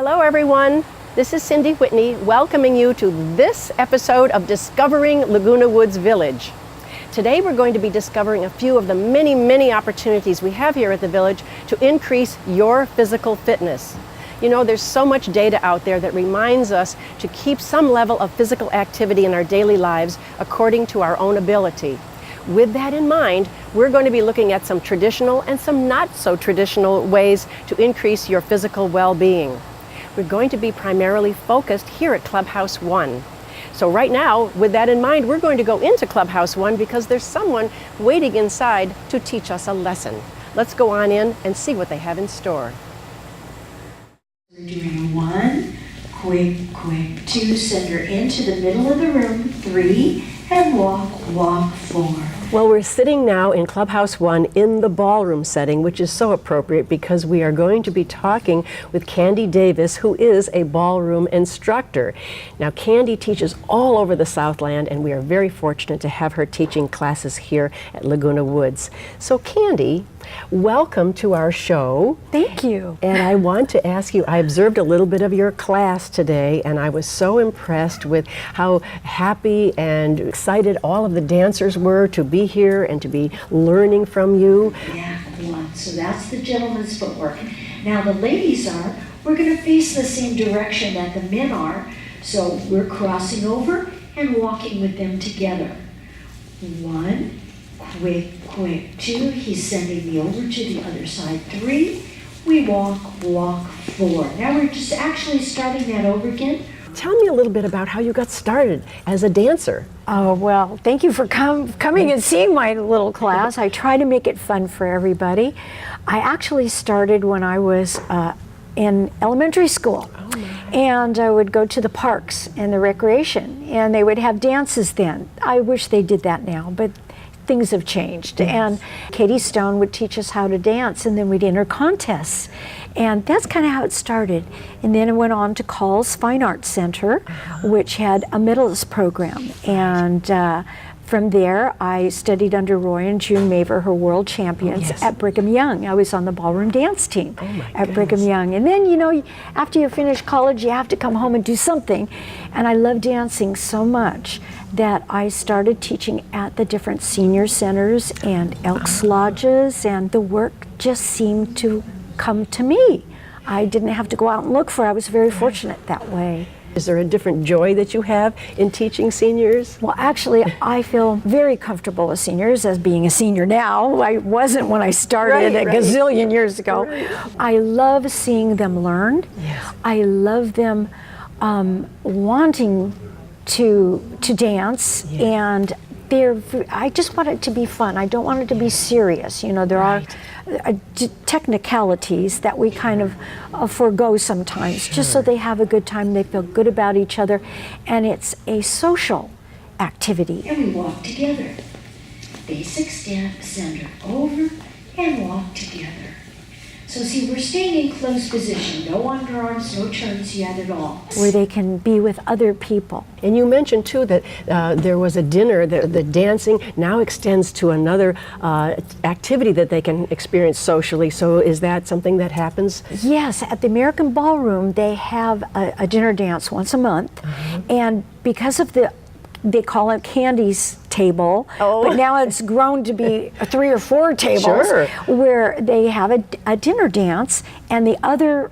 Hello everyone, this is Cyndee Whitney welcoming you to this episode of Discovering Laguna Woods Village. Today we're going to be discovering a few of the many opportunities we have here at the village to increase your physical fitness. You know, there's so much data out there that reminds us to keep some level of physical activity in our daily lives according to our own ability. With that in mind, we're going to be looking at some traditional and some not so traditional ways to increase your physical well-being. We're going to be primarily focused here at Clubhouse 1. So right now, with that in mind, we're going to go into Clubhouse 1 because there's someone waiting inside to teach us a lesson. Let's go on in and see what they have in store. We're doing 1, quick, 2, send her into the middle of the room, 3, and walk, 4. Well, we're sitting now in Clubhouse 1 in the ballroom setting, which is so appropriate because we are going to be talking with Candi Davis, who is a ballroom instructor. Now, Candi teaches all over the Southland, and we are very fortunate to have her teaching classes here at Laguna Woods. So, Candi, welcome to our show. Thank you. And I want to ask you, I observed a little bit of your class today, and I was so impressed with how happy and excited all of the dancers were to be here and to be learning from you. Yeah, so that's the gentleman's footwork. Now the ladies we're going to face the same direction that the men are, so we're crossing over and walking with them together. 1, quick, 2, he's sending me over to the other side, 3, we walk, 4. Now we're just actually starting that over again. Tell me a little bit about how you got started as a dancer. Oh, well, thank you for coming and seeing my little class. I try to make it fun for everybody. I actually started when I was in elementary school. And I would go to the parks and the recreation, and they would have dances then. I wish they did that now, but things have changed. Yes. And Katie Stone would teach us how to dance, and then we'd enter contests. And that's kind of how it started. And then it went on to Call's Fine Arts Center, which had a medalist program. And from there, I studied under Roy and June Maver, her world champions, at Brigham Young. I was on the ballroom dance team at Brigham Young. And then, you know, after you finish college, you have to come home and do something. And I love dancing so much that I started teaching at the different senior centers and Elks Lodges, and the work just seemed to come to me. I didn't have to go out and look for it. I was very fortunate that way. Is there a different joy that you have in teaching seniors? Well, actually, I feel very comfortable with seniors as being a senior now. I wasn't when I started a gazillion years ago. I love seeing them learn. Yes. I love them wanting to dance, and I just want it to be fun. I don't want it to be serious. You know, there are technicalities that we kind of forego sometimes, just so they have a good time, they feel good about each other, and it's a social activity. And we walk together. Basic step, send her over, and walk together. So see, we're staying in close position. No underarms, no turns yet at all. Where they can be with other people. And you mentioned too that there was a dinner, the dancing now extends to another activity that they can experience socially. So is that something that happens? Yes, at the American Ballroom, they have a dinner dance once a month. And because of they call it Candi's table, but now it's grown to be 3 or 4 tables where they have a dinner dance, and the other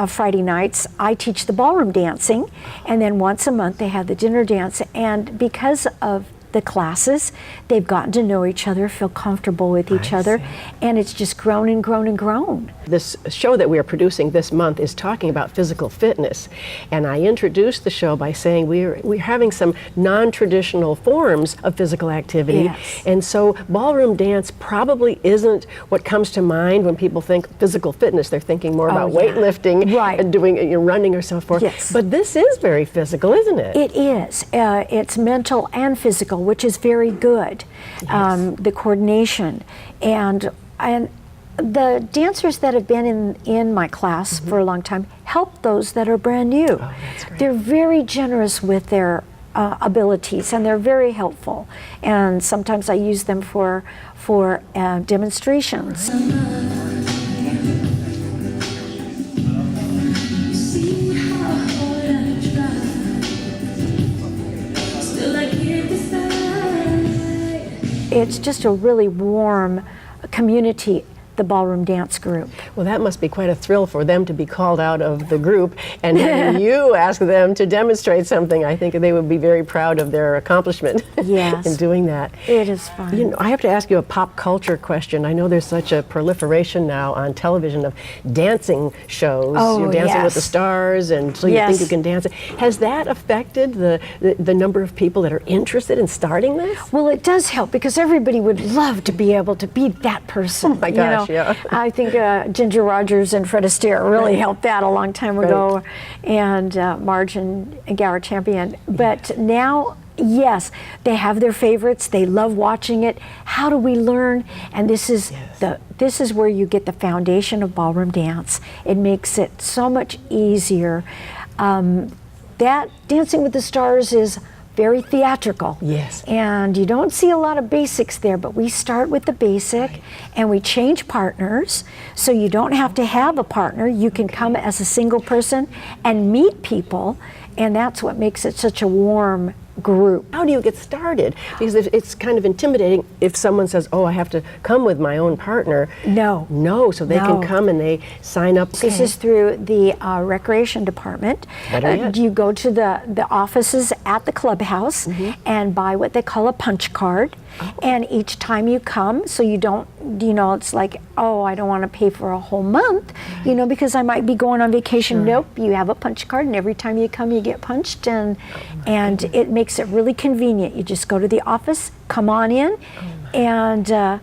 Friday nights I teach the ballroom dancing, and then once a month they have the dinner dance. And because of the classes, they've gotten to know each other, feel comfortable with each other, and it's just grown and grown and grown. This show that we are producing this month is talking about physical fitness, and I introduced the show by saying we're having some non-traditional forms of physical activity, and so ballroom dance probably isn't what comes to mind when people think physical fitness. They're thinking more about weightlifting and doing running or so forth. Yes. But this is very physical, isn't it? It is. It's mental and physical, which is very good. The coordination and the dancers that have been in my class for a long time help those that are brand new. Oh, that's great. They're very generous with their abilities, and they're very helpful. And sometimes I use them for demonstrations. it's just a really warm community, the ballroom dance group. Well, that must be quite a thrill for them to be called out of the group and having you ask them to demonstrate something. I think they would be very proud of their accomplishment Yes. in doing that. It is fun. You know, I have to ask you a pop culture question. I know there's such a proliferation now on television of dancing shows. Oh, You're Dancing with the yes. Stars, and so you Yes. think you can dance. Has that affected the number of people that are interested in starting this? Well, it does help because everybody would love to be able to be that person. Oh my gosh, yeah. I think Ginger Rogers and Fred Astaire really helped that a long time ago, and Marge and Garrett Champion. But now, yes, they have their favorites. They love watching it. How do we learn? And this is this is where you get the foundation of ballroom dance. It makes it so much easier. That Dancing with the Stars is very theatrical. Yes. And you don't see a lot of basics there, but we start with the basic and we change partners. So you don't have to have a partner. You can come as a single person and meet people. And that's what makes it such a warm group. How do you get started? Because it's kind of intimidating if someone says, oh, I have to come with my own partner. No, so they can come and they sign up. This is through the recreation department. You go to the offices at the clubhouse and buy what they call a punch card. And each time you come, so you don't, it's like, oh, I don't want to pay for a whole month, because I might be going on vacation. Nope, you have a punch card, and every time you come, you get punched, and it makes it really convenient. You just go to the office, come on in, and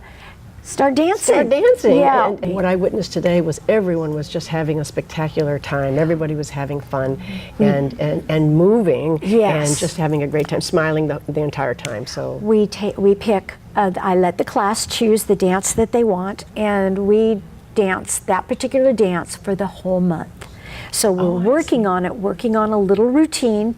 start dancing. Yeah. And what I witnessed today was everyone was just having a spectacular time. Everybody was having fun and moving and just having a great time, smiling the entire time. So we pick. I let the class choose the dance that they want, and we dance that particular dance for the whole month. So we're working on a little routine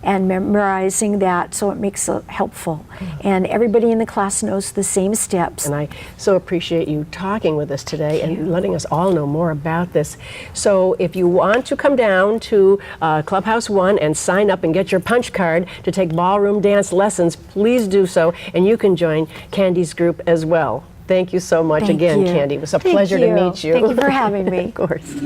and memorizing that, so it makes it helpful. And everybody in the class knows the same steps. And I so appreciate you talking with us today and letting us all know more about this. So if you want to come down to Clubhouse 1 and sign up and get your punch card to take ballroom dance lessons, please do so, and you can join Candi's group as well. Thank you so much again, Candi. It was a pleasure to meet you. Thank you for having me. Of course.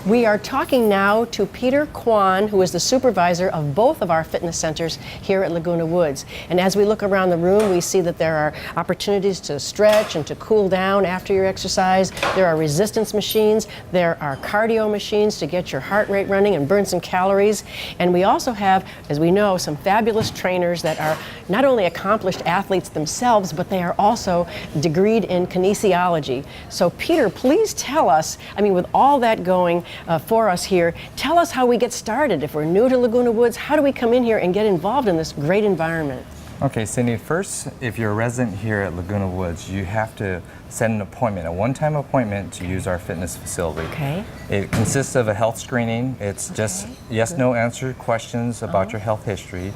We are talking now to Peter Quan, who is the supervisor of both of our fitness centers here at Laguna Woods. And as we look around the room, we see that there are opportunities to stretch and to cool down after your exercise. There are resistance machines. There are cardio machines to get your heart rate running and burn some calories. And we also have, as we know, some fabulous trainers that are not only accomplished athletes themselves, but they are also degreed in kinesiology. So Peter, please tell us, with all that going for us here, tell us how we get started. If we're new to Laguna Woods, how do we come in here and get involved in this great environment? Okay, Cyndee, first, if you're a resident here at Laguna Woods, you have to set an appointment, a one-time appointment to use our fitness facility. Okay. It consists of a health screening. It's just yes, no answer questions about your health history.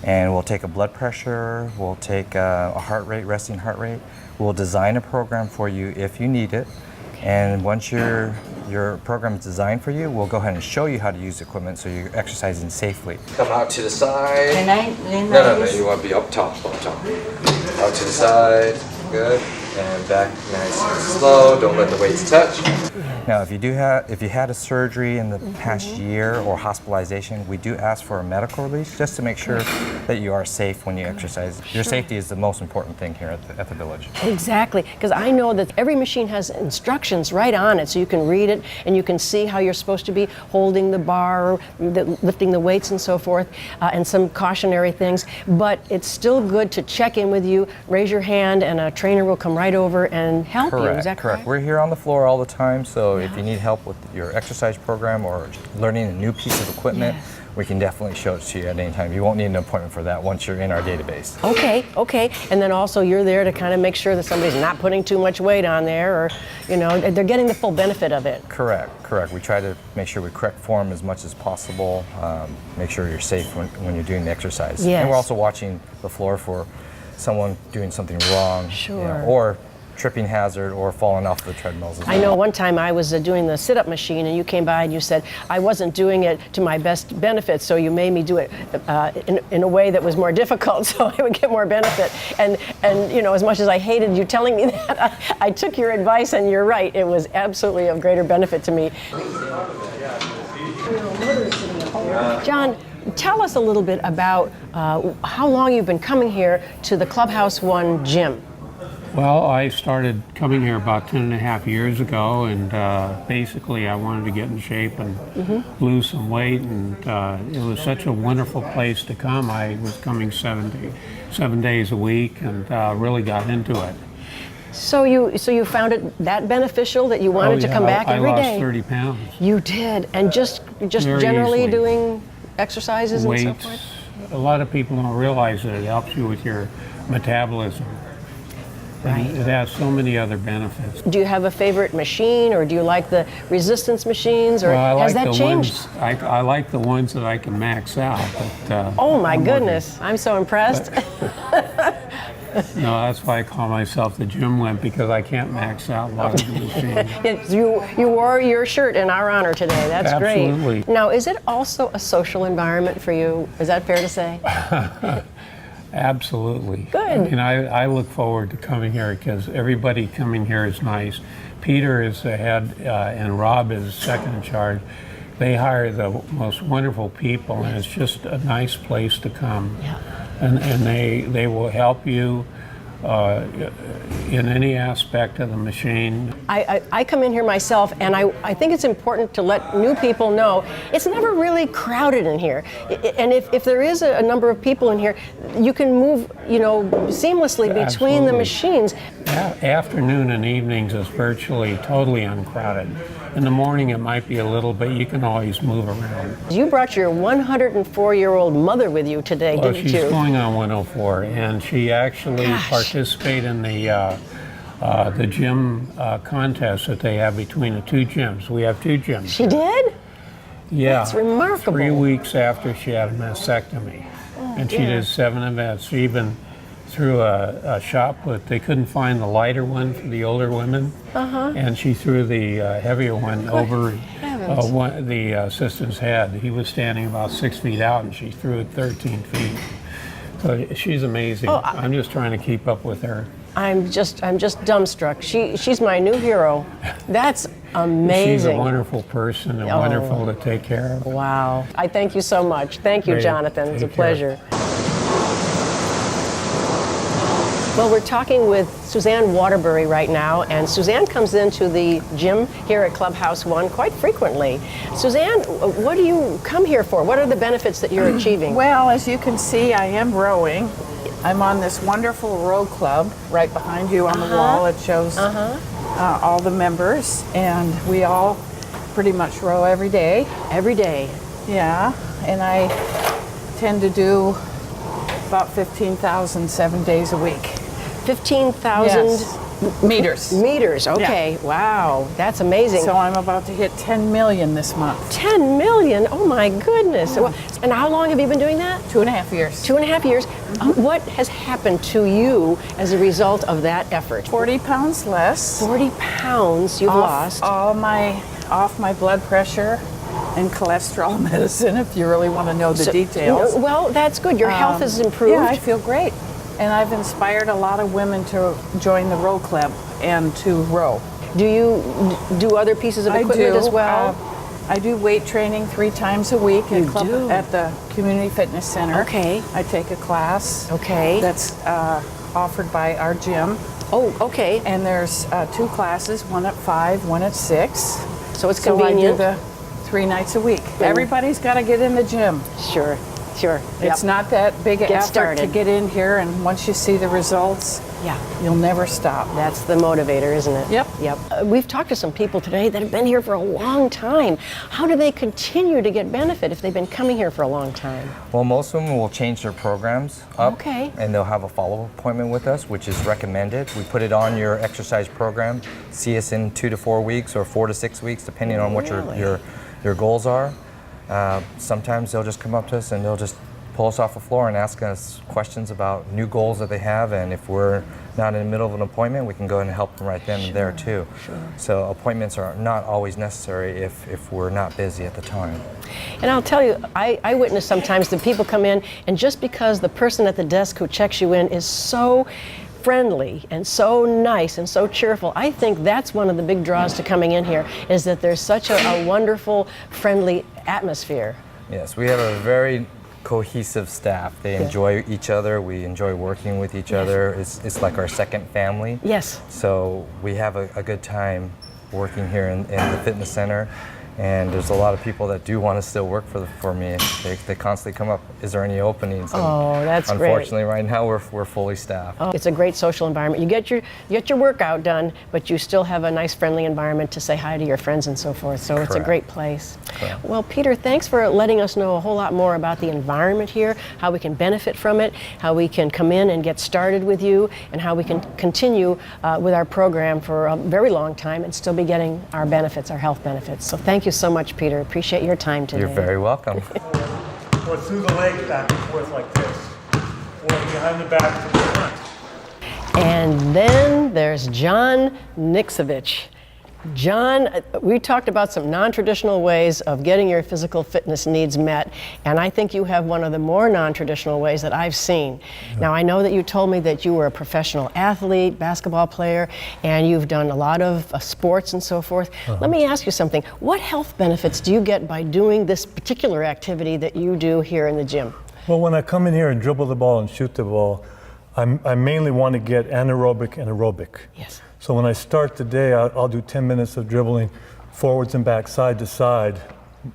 And we'll take a blood pressure, we'll take a heart rate, resting heart rate. We'll design a program for you if you need it. And once your program is designed for you, we'll go ahead and show you how to use the equipment so you're exercising safely. Come out to the side. Can I No, you want to be up top. Out to the side, good. And back nice and slow, don't let the weights touch. Now if you had a surgery in the past year or hospitalization, we do ask for a medical release just to make sure that you are safe when you exercise. Your safety is the most important thing here at the village. Exactly, because I know that every machine has instructions right on it, so you can read it and you can see how you're supposed to be holding the bar, lifting the weights and so forth, and some cautionary things. But it's still good to check in with you, raise your hand, and a trainer will come right over and help you. Is that correct? We're here on the floor all the time, so if you need help with your exercise program or learning a new piece of equipment, we can definitely show it to you at any time. You won't need an appointment for that once you're in our database. Okay. And then also you're there to kind of make sure that somebody's not putting too much weight on there, or, you know, they're getting the full benefit of it. Correct. We try to make sure we correct form as much as possible, make sure you're safe when you're doing the exercise. Yes. And we're also watching the floor for someone doing something wrong. Sure. You know, or tripping hazard or falling off the treadmills as well. I know one time I was doing the sit-up machine, and you came by and you said I wasn't doing it to my best benefit, so you made me do it in a way that was more difficult, so I would get more benefit. And you know, as much as I hated you telling me that, I took your advice, and you're right. It was absolutely of greater benefit to me. John, tell us a little bit about how long you've been coming here to the Clubhouse 1 gym. Well, I started coming here about 10.5 years ago, and basically I wanted to get in shape and lose some weight, and it was such a wonderful place to come. I was coming 7 days a week, and really got into it. So you found it that beneficial that you wanted to come back every day? I lost 30 pounds. You did, and just Very generally easily. doing exercises Weights. and so forth? A lot of people don't realize that it helps you with your metabolism. Right. It has so many other benefits. Do you have a favorite machine, or do you like the resistance machines, or Well, has that changed? I like the ones that I can max out. But, Oh my I'm I'm so impressed. No, that's why I call myself the gym wimp, because I can't max out a lot of the machines. You wore your shirt in our honor today. That's Absolutely. great. Now, is it also a social environment for you? Is that fair to say? Absolutely. Good. I mean, I look forward to coming here because everybody coming here is nice. Peter is the head, and Rob is second in charge. They hire the most wonderful people, and it's just a nice place to come. Yeah. And they will help you in any aspect of the machine. I come in here myself, and I think it's important to let new people know it's never really crowded in here. And if there is a number of people in here, you can move, you know, seamlessly between the Absolutely. machines. Afternoon and evenings is virtually totally uncrowded. In the morning it might be a little, but you can always move around. You brought your 104-year-old mother with you today, Well, didn't she's you? going on 104, and she actually participated in the gym contest that they have between the two gyms. We have two gyms. She did? Yeah. That's remarkable. 3 weeks after she had a mastectomy. And she did 7 events. She even threw a shot put. They couldn't find the lighter one for the older women. And she threw the heavier one over the assistant's head. He was standing about 6 feet out, and she threw it 13 feet. So she's amazing. I'm just trying to keep up with her. I'm just dumbstruck. She's my new hero. That's amazing. She's a wonderful person and wonderful to take care of. Wow. I thank you so much. Thank you, Great. Jonathan. It's a Take care. pleasure. Well, we're talking with Susanne Waterbury right now, and Susanne comes into the gym here at Clubhouse 1 quite frequently. Susanne, what do you come here for? What are the benefits that you're achieving? Well, as you can see, I am rowing. I'm on this wonderful row club right behind you on the wall. It shows all the members, and we all pretty much row every day. Every day. Yeah, and I tend to do about 15,000 7 days a week. 15,000 Yes. Meters. meters. Okay. Wow. That's amazing. So I'm about to hit 10 million this month. 10 million. Oh my goodness. And how long have you been doing that? 2.5 years. 2.5 years. What has happened to you as a result of that effort? 40 pounds less. 40 pounds you've lost. Off my blood pressure and cholesterol medicine, if you really want to know the details. Well, that's good. Your health has improved. Yeah, I feel great. And I've inspired a lot of women to join the row club and to row. Do you do other pieces of equipment as well? I do weight training 3 times a week at the Community Fitness Center. Okay. I take a class. Okay. That's offered by our gym. Oh, okay. And there's 2 classes, one at 5, one at 6. So it's So I do convenient. the 3 nights a week. Everybody's got to get in the gym. Sure. Sure. It's not that big an Get effort started. to get in here, and once you see the results, Yeah. you'll never stop. That's the motivator, isn't it? Yep. Yep. We've talked to some people today that have been here for a long time. How do they continue to get benefit if they've been coming here for a long time? Well, most of them will change their programs up, Okay. and they'll have a follow-up appointment with us, which is recommended. We put it on your exercise program. See us in 2 to 4 weeks or 4 to 6 weeks, depending on what Really? your goals are. Sometimes they'll just come up to us and they'll just pull us off the floor and ask us questions about new goals that they have, and if we're not in the middle of an appointment, we can go and help them right then and there too. So appointments are not always necessary if we're not busy at the time. And I'll tell you, I witness sometimes that people come in, and just because the person at the desk who checks you in is so friendly and so nice and so cheerful, I think that's one of the big draws to coming in here, is that there's such a wonderful, friendly atmosphere. Yes, we have a very cohesive staff. They enjoy each other. We enjoy working with each other. It's like our second family. Yes. So we have a good time working here in the fitness center. And there's a lot of people that do want to still work for me. They constantly come up, is there any openings? And that's great. unfortunately, right now we're fully staffed. Oh, it's a great social environment. You get your workout done, but you still have a nice, friendly environment to say hi to your friends and so forth. So it's a Correct. great place. Correct. Well, Peter, thanks for letting us know a whole lot more about the environment here, how we can benefit from it, how we can come in and get started with you, and how we can continue with our program for a very long time and still be getting our benefits, our health benefits. So thank you so much, Peter. Appreciate your time today. You're very welcome. Or through the legs back and forth like this. Or behind the back to the front. And then there's Jon Nikcevich. John, we talked about some non-traditional ways of getting your physical fitness needs met, and I think you have one of the more non-traditional ways that I've seen. Now, I know that you told me that you were a professional athlete, basketball player, and you've done a lot of sports and so forth. Let me ask you something. What health benefits do you get by doing this particular activity that you do here in the gym? Well, when I come in here and dribble the ball and shoot the ball, I mainly want to get anaerobic and aerobic. Yes. So when I start the day, I'll do 10 minutes of dribbling forwards and back, side to side.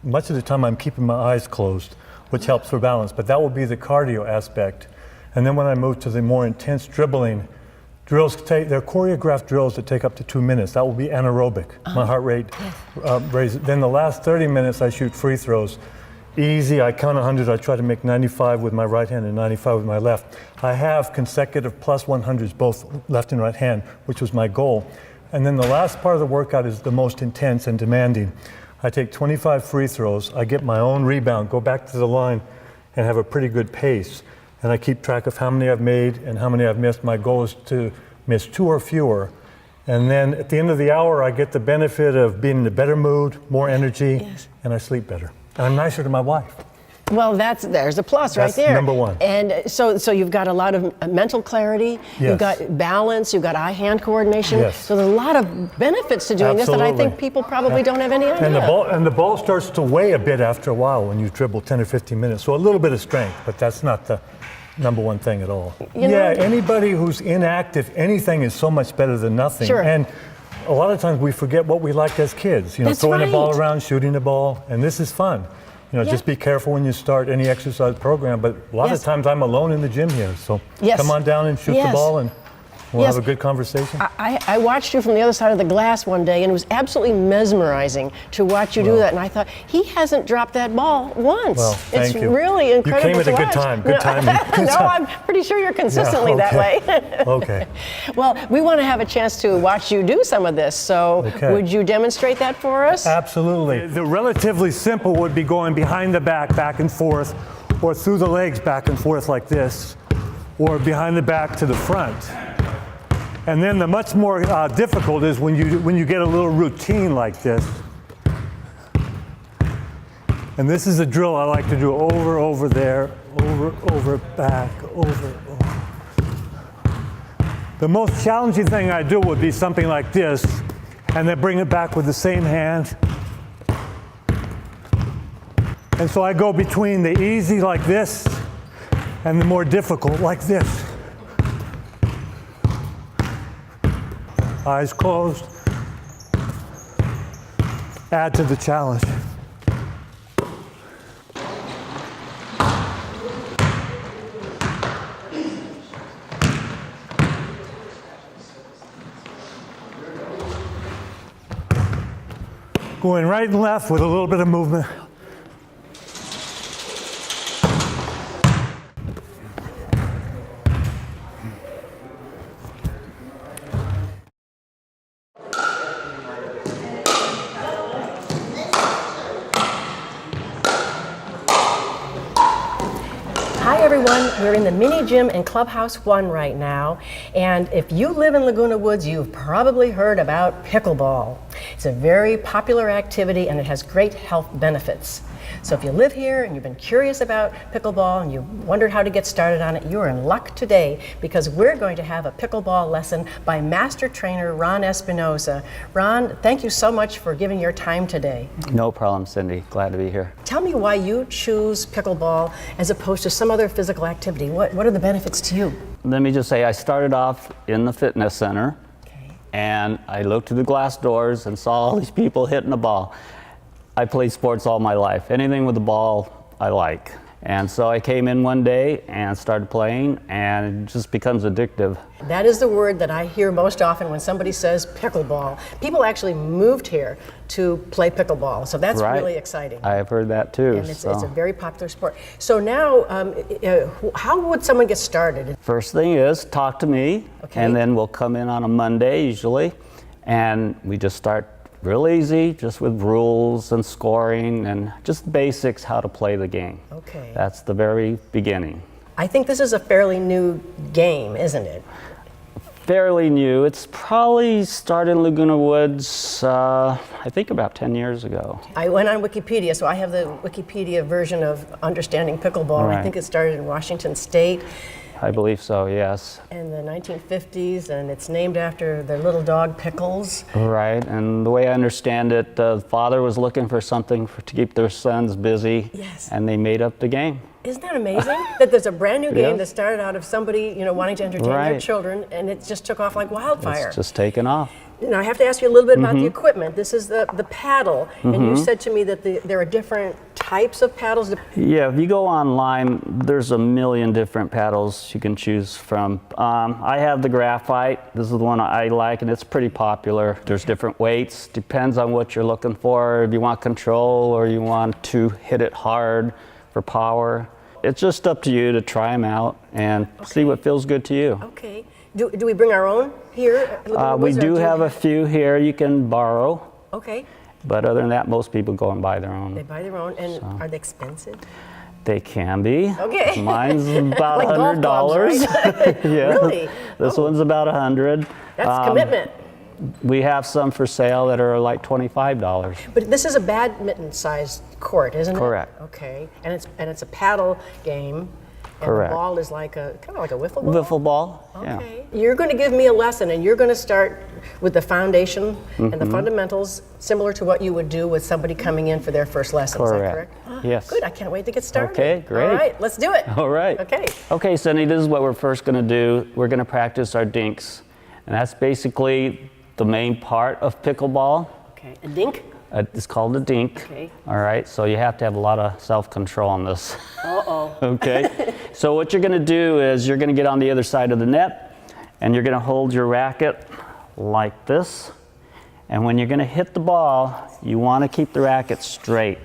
Much of the time I'm keeping my eyes closed, which helps for balance, but that will be the cardio aspect. And then when I move to the more intense dribbling, they're choreographed drills that take up to 2 minutes. That will be anaerobic. My heart rate raises. Then the last 30 minutes I shoot free throws. Easy, I count 100, I try to make 95 with my right hand and 95 with my left. I have consecutive plus 100s, both left and right hand, which was my goal. And then the last part of the workout is the most intense and demanding. I take 25 free throws, I get my own rebound, go back to the line, and have a pretty good pace. And I keep track of how many I've made and how many I've missed. My goal is to miss 2 or fewer. And then at the end of the hour, I get the benefit of being in a better mood, more energy, and I sleep better. And I'm nicer to my wife. Well, there's a plus That's right there. number one. And so you've got a lot of mental clarity, you've Yes. got balance, you've got eye-hand coordination. Yes. So there's a lot of benefits to doing this that I think Absolutely. people probably don't have any idea. And the ball starts to weigh a bit after a while when you dribble 10 or 15 minutes. So a little bit of strength, but that's not the number one thing at all. You know- Anybody who's inactive, anything is so much better than nothing. Sure. And a lot of times we forget what we liked as kids. That's Throwing a ball right. around, shooting the ball, and this is fun. Just be careful when you start any exercise program. But a lot Yes. of times I'm alone in the gym here, so Yes. come on down and shoot Yes. the ball, and we'll Yes. have a good conversation. I watched you from the other side of the glass one day, and it was absolutely mesmerizing to watch you do that. And I thought, he hasn't dropped that ball once. Well, it's thank you. really incredible. You came at to a good watch. time. Good No, timing. Good no, time. I'm pretty sure you're consistently that way. Okay. Well, we want to have a chance to watch you do some of this. So Okay. would you demonstrate that for us? Absolutely. The relatively simple would be going behind the back and forth, or through the legs back and forth like this, or behind the back to the front. And then the much more difficult is when you get a little routine like this. And this is a drill I like to do over there, over, back, over. The most challenging thing I do would be something like this, and then bring it back with the same hand. And so I go between the easy like this and the more difficult like this. Eyes closed. Add to the challenge. Going right and left with a little bit of movement. Hi everyone, we're in the mini gym in Clubhouse 1 right now, and if you live in Laguna Woods, you've probably heard about pickleball. It's a very popular activity and it has great health benefits. So if you live here and you've been curious about pickleball and you wondered how to get started on it, you're in luck today because we're going to have a pickleball lesson by master trainer Ron Espinosa. Ron, thank you so much for giving your time today. No problem, Cyndee. Glad to be here. Tell me why you choose pickleball as opposed to some other physical activity. What are the benefits to you? Let me just say, I started off in the fitness center, and I looked through the glass doors and saw all these people hitting the ball. I played sports all my life. Anything with the ball, I like. And so I came in one day and started playing, and it just becomes addictive. That is the word that I hear most often when somebody says pickleball. People actually moved here to play pickleball, so that's Right. really exciting. I have heard that too. And it's a very popular sport. So now, how would someone get started? First thing is talk to me, Okay. and then we'll come in on a Monday usually, and we just start real easy, just with rules and scoring and just basics how to play the game. Okay. That's the very beginning. I think this is a fairly new game, isn't it? Fairly new. It's probably started in Laguna Woods, I think about 10 years ago. I went on Wikipedia, so I have the Wikipedia version of Understanding Pickleball. I Right. think it started in Washington State I believe so, yes. in the 1950s, and it's named after their little dog Pickles. Right, and the way I understand it, the father was looking for something to keep their sons busy, Yes. and they made up the game. Isn't that amazing? That there's a brand new game Yes. that started out of somebody, wanting to entertain their Right. children, and it just took off like wildfire. It's just taken off. Now I have to ask you a little bit about the equipment. This is the paddle, and you said to me that there are different types of paddles. Yeah, if you go online, there's a million different paddles you can choose from. I have the graphite. This is the one I like, and it's pretty popular. There's different weights. Depends on what you're looking for. If you want control or you want to hit it hard for power. It's just up to you to try them out and see what feels good to you. Okay. Do we bring our own here? at Laguna We Woods, or do have a few here you can borrow, Okay. but other than that, most people go and buy their They own. buy their own, and are they expensive? They can be. Okay. Mine's about Like golf $100. clubs, right? Yeah. Really? This one's about 100. That's commitment. We have some for sale that are like $25. But this is a badminton-sized court, isn't it? Correct. Okay. And it's a paddle game. And Correct. the ball is like kind of like a wiffle ball. Wiffle ball. Yeah. Okay. You're going to give me a lesson, and you're going to start with the foundation and the fundamentals, similar to what you would do with somebody coming in for their first lesson. Is that Correct. correct? Yes. Good. I can't wait to get started. Okay, great. All right. Let's do it. All right. Okay. Okay, Cyndee, this is what we're first going to do. We're going to practice our dinks. And that's basically the main part of pickleball. Okay. A dink. It's called a dink. Okay. All right, so you have to have a lot of self-control on this. Uh-oh. Okay. So what you're going to do is you're going to get on the other side of the net, and you're going to hold your racket like this. And when you're going to hit the ball, you want to keep the racket straight.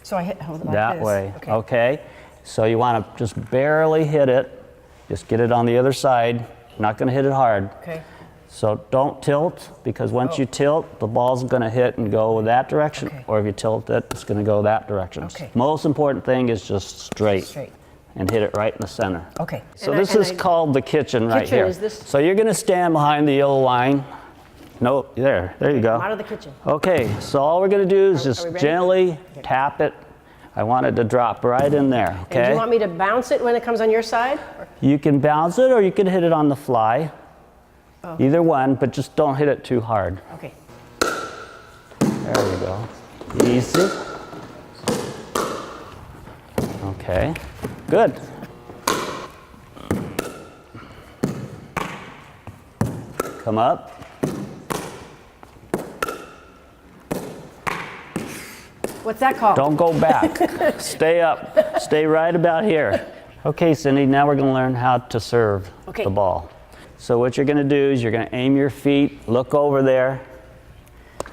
So I hit like That this. way. Okay. Okay. So you want to just barely hit it. Just get it on the other side. You're not going to hit it hard. Okay. So don't tilt, because once you tilt, the ball's going to hit and go that direction. Okay. Or if you tilt it, it's going to go that direction. Okay. Most important thing is just straight. Straight. And hit it right in the center. Okay. So And this is called the kitchen right Kitchen, here. is this- So you're going to stand behind the yellow line. No, there you go. I'm out of the kitchen. Okay, so all we're going to do is Are just we ready? gently tap it. I want it to drop right in there, And do okay? you want me to bounce it when it comes on your side? You can bounce it or you can hit it on the fly. Oh. Either one, but just don't hit it too hard. Okay. There we go. Easy. Okay, good. Come up. What's that called? Don't go back. Stay up. Stay right about here. Okay, Cyndee, now we're going to learn how to serve Okay. the ball. So what you're going to do is you're going to aim your feet, look over there,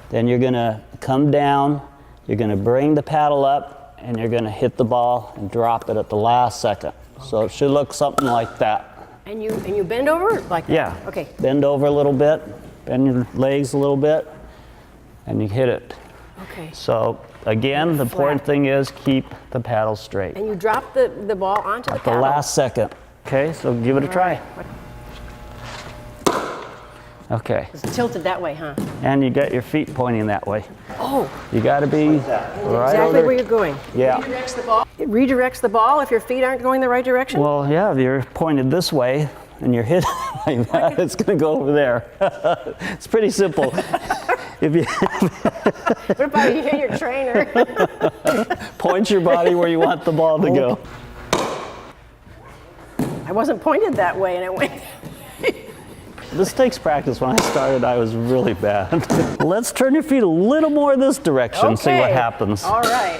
Then you're gonna come down, you're gonna bring the paddle up, and you're gonna hit the ball and drop it at the last second. So it should look something like that. And you bend over like that? Yeah. Okay. Bend over a little bit, bend your legs a little bit, and you hit it. Okay. So again, the important thing is keep the paddle straight. And you drop the ball onto the At the paddle. last second. Okay, so give it a try. Okay. It's tilted that way, huh? And you got your feet pointing that way. Oh. You got to be right Exactly over. where you're going. Yeah. It redirects the ball if your feet aren't going the right direction? Well, yeah, if you're pointed this way and you're hit like that, it's going to go over there. It's pretty simple. If you What about you hit your trainer? point your body where you want the ball to go. I wasn't pointed that way and it went. This takes practice. When I started, I was really bad. Let's turn your feet a little more this direction, see what happens. All right.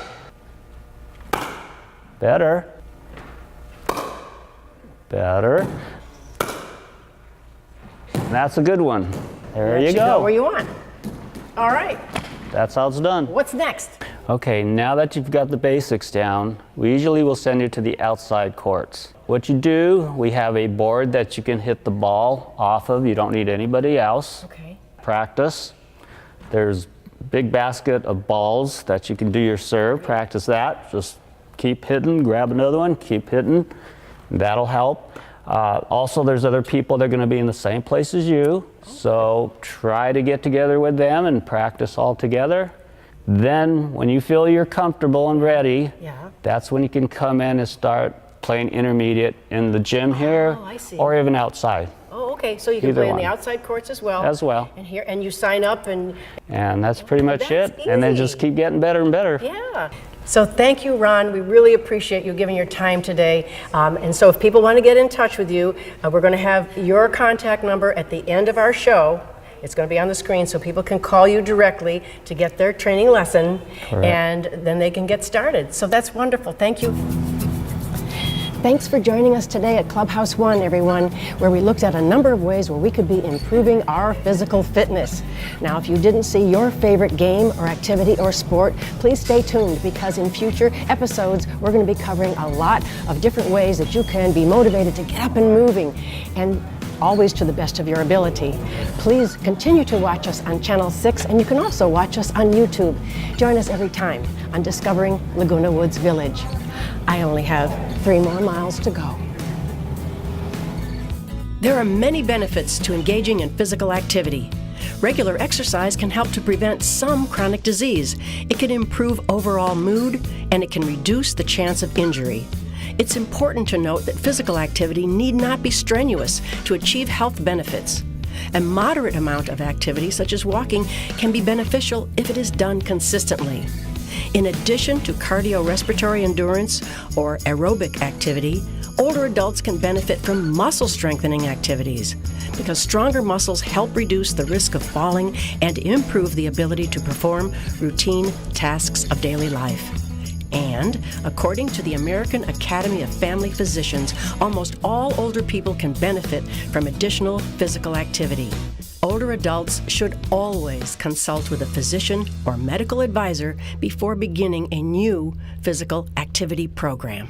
Better. Better. And that's a good one. There you go. Where you want. All right. That's how it's done. What's next? Okay, now that you've got the basics down, we usually will send you to the outside courts. What you do, we have a board that you can hit the ball off of. You don't need anybody else. Okay. Practice. There's a big basket of balls that you can do your serve. Practice that. Just keep hitting, grab another one, keep hitting. That'll help. Also, there's other people that are going to be in the same place as you. So try to get together with them and practice all together. Then, when you feel you're comfortable and ready, that's when you can come in and start playing intermediate in the gym here, or even outside. Oh, okay. So you can Either play in one. the outside courts as well. And you sign up and that's pretty much it. That's And then easy. just keep getting better and better. Yeah. So thank you, Ron. We really appreciate you giving your time today. And so if people want to get in touch with you, we're going to have your contact number at the end of our show. It's going to be on the screen so people can call you directly to get their training lesson. Correct. And then they can get started. So that's wonderful. Thank you. Thanks for joining us today at Clubhouse One, everyone, where we looked at a number of ways where we could be improving our physical fitness. Now, if you didn't see your favorite game or activity or sport, please stay tuned, because in future episodes, we're going to be covering a lot of different ways that you can be motivated to get up and moving, and always to the best of your ability. Please continue to watch us on Channel 6, and you can also watch us on YouTube. Join us every time on Discovering Laguna Woods Village. I only have 3 more miles to go. There are many benefits to engaging in physical activity. Regular exercise can help to prevent some chronic disease. It can improve overall mood, and it can reduce the chance of injury. It's important to note that physical activity need not be strenuous to achieve health benefits. A moderate amount of activity, such as walking, can be beneficial if it is done consistently. In addition to cardiorespiratory endurance or aerobic activity, older adults can benefit from muscle strengthening activities, because stronger muscles help reduce the risk of falling and improve the ability to perform routine tasks of daily life. And, according to the American Academy of Family Physicians, almost all older people can benefit from additional physical activity. Older adults should always consult with a physician or medical advisor before beginning a new physical activity program.